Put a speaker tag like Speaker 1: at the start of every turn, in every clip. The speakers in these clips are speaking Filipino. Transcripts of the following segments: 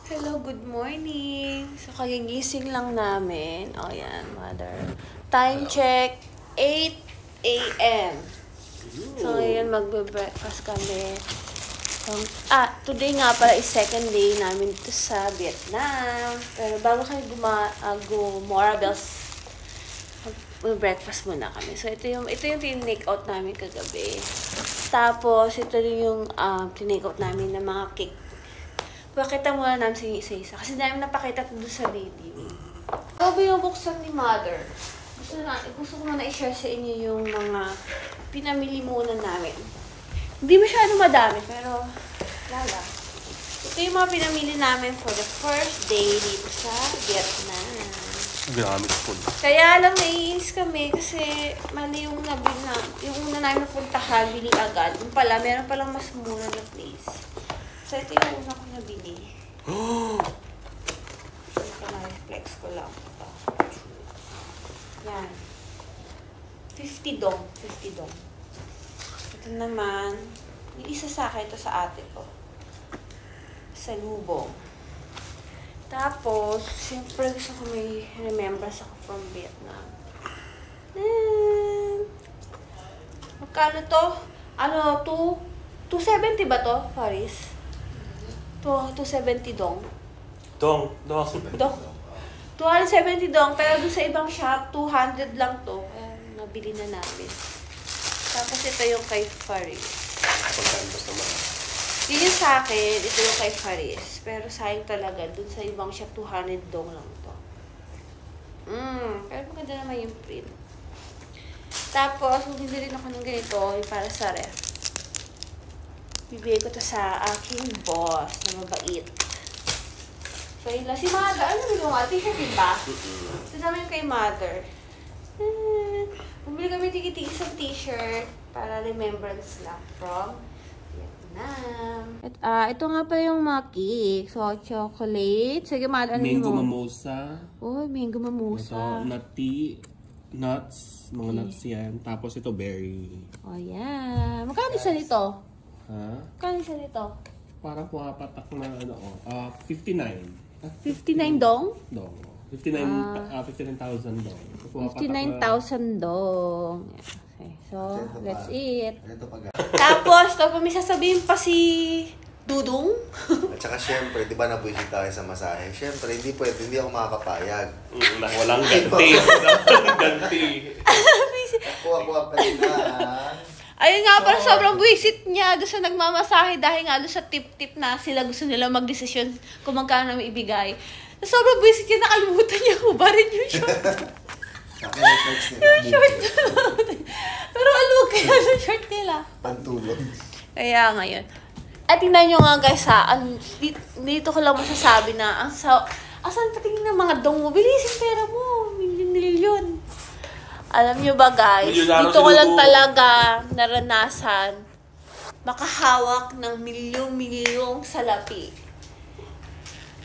Speaker 1: Hello, good morning. So, kagigising lang namin. O, yan, mother. Time check, 8 a.m. So, ngayon magbe-breakfast kami. Today nga pala is second day namin dito sa Vietnam. Pero bago kami Morabels, mag-breakfast muna kami. So, ito yung tinake out namin kagabi. Tapos, ito rin yung tinake out namin ng mga cake. Pakita muna namin sa inyo isa-isa. Kasi namin napakita doon sa video. Ito ba yung buksan ni Mother? Gusto ko muna i-share sa inyo yung mga pinamili muna namin. Hindi masyado madami, pero lala. Ito yung mga pinamili namin for the first day dito sa Vietnam.
Speaker 2: Gamit po.
Speaker 1: Kaya lang naiinis kami kasi mali yung nabili na. Yung una namin napuntahan, bili agad. Yung pala, meron palang mas mura na place. So, ito yung una ko nabili. Ito na, flex ko lang. Ito. Yan. 50 dong. 50 dong. Ito naman, yung isa sa akin, ito sa ate ko. Sa lubong. Tapos, siyempre gusto ko may remembrance ako from Vietnam. Magkano to? 270 ba to, Faris? 270 dong.
Speaker 2: Dong.
Speaker 1: 270 dong, pero doon sa ibang shop, 200 lang to. Nabili na namin. Tapos ito yung kay Faris.
Speaker 2: Pagkantos naman.
Speaker 1: Yun yung sa akin, ito yung kay Faris. Pero sayang talaga, doon sa ibang shop, 200 dong lang to. Pero maganda naman yung print. Tapos, bumili rin ako ng ganito, yung para sa ref. Bibigay ko to sa aking boss na mabait. So, yun lang. Si Mother, ano nyo nga? T-shirt din ba? Ito naman yung kay Mother. Bumili kami tiki-tiki sa t-shirt para remembrance lang from Vietnam. Ito nga pa yung mga cake. So, chocolate. Sige, Mother, ano
Speaker 2: Mango
Speaker 1: mo?
Speaker 2: mimosa.
Speaker 1: Oh, mango mimosa.
Speaker 2: Ito, nuts. Mga nuts yan. Tapos ito, berry.
Speaker 1: Oh, yan. Magkano isa nito?
Speaker 2: Ha?
Speaker 1: Magkano isa nito?
Speaker 2: Parang pumapatak na 59.
Speaker 1: 59 dong?
Speaker 2: Dong. 59,000 dong.
Speaker 1: 59,000 dong. Okay, so, let's eat. Tapos, may sasabihin pa si Dudong.
Speaker 3: At saka syempre, di ba nabuisit tayo sa masahe? Syempre, hindi ako makakapayag.
Speaker 2: Walang ganti. Walang ganti.
Speaker 3: Kuha-kuha pa rin na.
Speaker 1: Ayun nga, parang sobrang buwisit niya doon sa nagmamasahe dahil nga doon sa tip-tip na sila gusto nila mag-desisyon kung magkano namin ibigay. Sobrang buwisit niya, nakalimutan niya hubarin yung short. Yung short pero aluwag kaya sa short nila.
Speaker 3: Pantulog.
Speaker 1: Kaya ngayon. At tingnan nyo nga guys dito ko lang masasabi na asan patingin ng mga dong mo, bilisin pera mo, milyon. Alam nyo ba guys, dito ko lang talaga naranasan makahawak ng milyong-milyong salapi.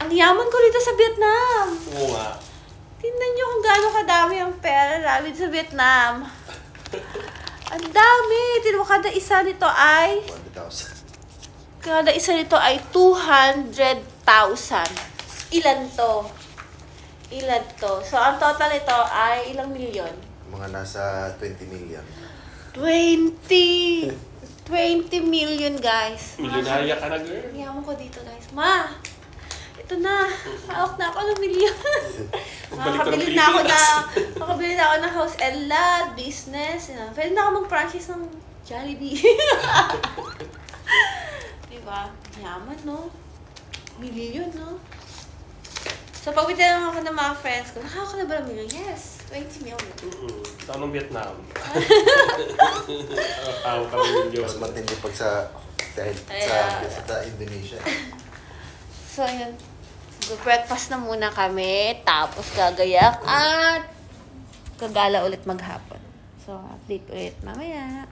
Speaker 1: Ang yaman ko dito sa Vietnam.
Speaker 2: Oo nga.
Speaker 1: Tingnan nyo kung gaano kadami ang pera namin sa Vietnam. Ang dami. Tingnan mo, kada isa nito ay 200,000. Ilan to? So, ang total nito ay ilang milyon?
Speaker 3: Mga nasa 20 million.
Speaker 1: 20 million, guys.
Speaker 2: Milyonarya ka na, girl.
Speaker 1: Yaman ko dito, guys. Ma! Ito na. Hawak na ako ng milyon. Makakabili na ako ng house and lot, business. Pwede na ako mag-franchise ng Jollibee. Diba? Yaman, no? Milyon, no? So, pag lang ako ng mga friends ko, nakaka na ba ng milyon? Yes, 20 million.
Speaker 2: Saan ng Vietnam? Kami milyon.
Speaker 3: Mas matindi pag sa Indonesia.
Speaker 1: So, yun. Breakfast na muna kami, tapos gagayak at gagala ulit maghapon. So, update ulit mamaya.